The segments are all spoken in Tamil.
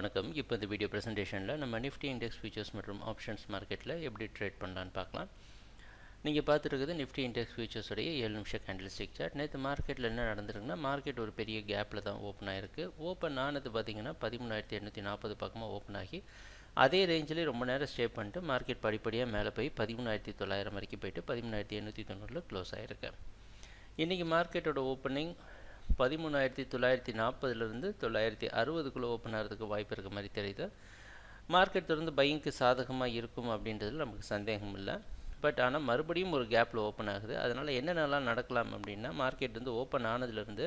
வணக்கம். இப்போ இந்த வீடியோ ப்ரெசன்டேஷனில் நம்ம நிஃப்டி இண்டெக்ஸ் ஃபியூச்சர்ஸ் மற்றும் ஆப்ஷன்ஸ் மார்க்கெட்டில் எப்படி ட்ரேட் பண்ணலான்னு பார்க்கலாம். நீங்கள் பார்த்துருக்குது நிஃப்டி இண்டெக்ஸ் ஃபியூச்சர்ஸுடைய 7 நிமிஷம் கேண்டில்ஸ்டிக் சார்ட். நேற்று மார்க்கெட்டில் என்ன நடந்திருக்குன்னா, மார்க்கெட் ஒரு பெரிய கேப்பில் தான் ஓப்பன் ஆகிருக்கு. ஓப்பன் ஆனது பார்த்திங்கன்னா 13,840 பக்கமாக ஓப்பன் ஆகி அதே ரேஞ்சிலே ரொம்ப நேரம் ஸ்டே பண்ணிட்டு மார்க்கெட் படிப்படியாக மேலே போய் 13,900 வரைக்கும் போயிட்டு 13,890 க்ளோஸ் ஆகிருக்கு. இன்றைக்கி மார்க்கெட்டோட ஓப்பனிங் 13,940லேருந்து 960க்குள்ளே ஓப்பன் ஆகிறதுக்கு வாய்ப்பு இருக்க மாதிரி தெரியுது. மார்க்கெட் தொடர்ந்து பையிங்க்கு சாதகமாக இருக்கும் அப்படின்றதுல நமக்கு சந்தேகம் இல்லை. பட் ஆனால் மறுபடியும் ஒரு கேப்பில் ஓப்பன் ஆகுது. அதனால் என்னென்னலாம் நடக்கலாம் அப்படின்னா, மார்க்கெட் வந்து ஓப்பன் ஆனதுலேருந்து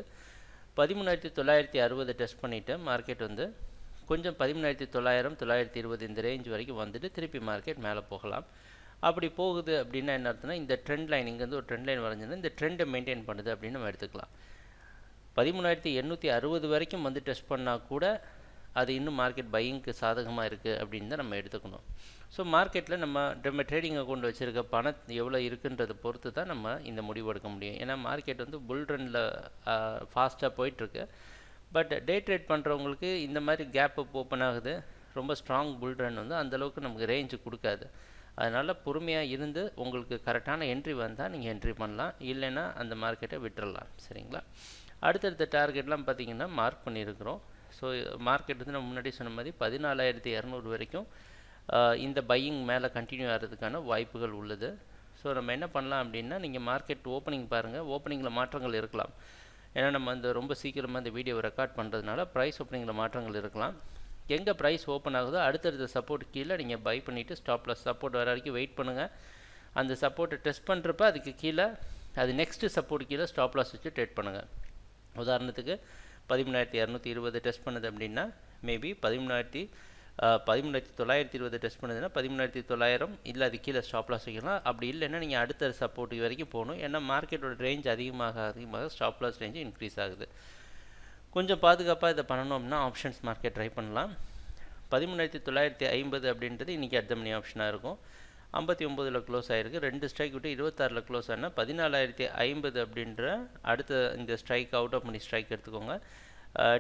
13,960 டெஸ்ட் பண்ணிவிட்டு மார்க்கெட் வந்து கொஞ்சம் 13,900 920 இந்த ரேஞ்ச் வரைக்கும் வந்துட்டு திருப்பி மார்க்கெட் மேலே போகலாம். அப்படி போகுது அப்படின்னா என்ன அர்த்தம்னா, இந்த ட்ரெண்ட் லைன் இங்கேருந்து ஒரு ட்ரெண்ட் லைன் வரைஞ்சிருந்தா இந்த ட்ரெண்டை மெயின்டைன் பண்ணுது அப்படின்னு நம்ம எடுத்துக்கலாம். 13,860 வரைக்கும் வந்து டெஸ்ட் பண்ணால் கூட அது இன்னும் மார்க்கெட் பையிங்க்கு சாதகமாக இருக்குது அப்படின்னு தான் நம்ம எடுத்துக்கணும். ஸோ மார்க்கெட்டில் நம்ம ட்ரேடிங் அக்கௌண்ட் வச்சுருக்க பணம் எவ்வளோ இருக்குன்றதை பொறுத்து தான் நம்ம இந்த முடிவு எடுக்க முடியும். ஏன்னா மார்க்கெட் வந்து புல் ரனில் ஃபாஸ்ட்டாக போயிட்டுருக்கு. பட் டே ட்ரேட் பண்ணுறவங்களுக்கு இந்த மாதிரி கேப் அப் ஓப்பன் ஆகுது, ரொம்ப ஸ்ட்ராங் புல் ரன் வந்து அந்தளவுக்கு நமக்கு ரேஞ்சு கொடுக்காது. அதனால் பொறுமையாக இருந்து உங்களுக்கு கரெக்டான என்ட்ரி வந்தால் நீங்கள் என்ட்ரி பண்ணலாம், இல்லைன்னா அந்த மார்க்கெட்டை விட்டுறலாம். சரிங்களா? அடுத்தடுத்த டார்கெட்லாம் பார்த்திங்கன்னா மார்க் பண்ணியிருக்கிறோம். ஸோ மார்க்கெட் வந்து நம்ம முன்னாடி சொன்ன மாதிரி 14,200 வரைக்கும் இந்த பையிங் மேலே கண்டினியூ ஆகிறதுக்கான வாய்ப்புகள் உள்ளது. ஸோ நம்ம என்ன பண்ணலாம் அப்படின்னா, நீங்கள் மார்க்கெட் ஓப்பனிங் பாருங்கள். ஓப்பனிங்கில் மாற்றங்கள் இருக்கலாம். ஏன்னா நம்ம அந்த ரொம்ப சீக்கிரமாக இந்த வீடியோவை ரெக்கார்ட் பண்ணுறதுனால ப்ரைஸ் ஓப்பனிங்கில் மாற்றங்கள் இருக்கலாம். எங்கே ப்ரைஸ் ஓப்பன் ஆகுதோ அடுத்தடுத்த சப்போர்ட் கீழே நீங்கள் பை பண்ணிவிட்டு ஸ்டாப் லாஸ் சப்போர்ட் வர வரைக்கும் வெயிட் பண்ணுங்கள். அந்த சப்போர்ட்டை டெஸ்ட் பண்ணுறப்ப அதுக்கு கீழே அது நெக்ஸ்ட்டு சப்போர்ட் கீழே ஸ்டாப் லாஸ் வச்சு ட்ரேட் பண்ணுங்கள். உதாரணத்துக்கு 13,220 டெஸ்ட் பண்ணுது அப்படின்னா, மேபி 13,920 டெஸ்ட் பண்ணுதுன்னா 13,900 இல்லை அது கீழே ஸ்டாப் லாஸ் வைக்கலாம். அப்படி இல்லைன்னா நீங்கள் அடுத்த சப்போர்ட் வரைக்கும் போகணும். ஏன்னா மார்க்கெட்டோட ரேஞ்ச் அதிகமாக ஸ்டாப் லாஸ் ரேஞ்சு இன்க்ரீஸ் ஆகுது. கொஞ்சம் பாதுகாப்பாக இதை பண்ணணும்னா ஆப்ஷன்ஸ் மார்க்கெட் ட்ரை பண்ணலாம். 13,950 அப்படின்றது இன்றைக்கி அட் த மணி ஆப்ஷனாக இருக்கும். 59ல் க்ளோஸ் ஆகிருக்கு. 2 ஸ்ட்ரைக் விட்டு 26ல் க்ளோஸ் ஆனால் 14,050 அப்படின்ற அடுத்த இந்த strike out of money strike எடுத்துக்கோங்க.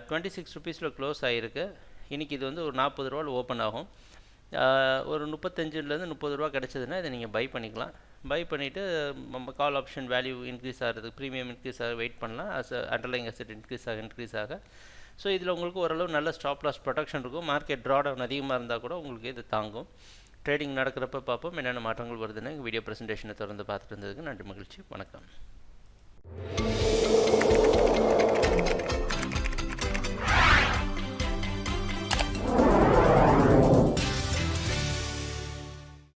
26 ருபீஸில் க்ளோஸ் ஆகிருக்கு. இன்றைக்கி இது வந்து ஒரு 40 ரூபாவில் ஓப்பன் ஆகும். ஒரு 35லேருந்து 30 ரூபா கிடச்சதுன்னா இதை நீங்கள் பை பண்ணிக்கலாம். பை பண்ணிவிட்டு நம்ம கால் ஆப்ஷன் வேல்யூ இன்க்ரீஸ் ஆகிறதுக்கு, ப்ரீமியம் இன்க்ரீஸ் ஆக வெயிட் பண்ணலாம். அண்டர்லைங் அசெட் இன்க்ரீஸ் ஆக. ஸோ இதில் உங்களுக்கு ஓரளவு நல்ல ஸ்டாப் லாஸ் ப்ரொடெக்ஷன் இருக்கும். மார்க்கெட் ட்ரா டவுன் அதிகமாக இருந்தால் கூட உங்களுக்கு இது தாங்கும். ட்ரேடிங் நடக்கிறப்ப பார்ப்போம் என்னென்ன மாற்றங்கள் வருதுன்னு. வீடியோ ப்ரெசன்டேஷனை தொடர்ந்து பார்த்துட்டு இருந்ததுக்கு நன்றி, மகிழ்ச்சி, வணக்கம்.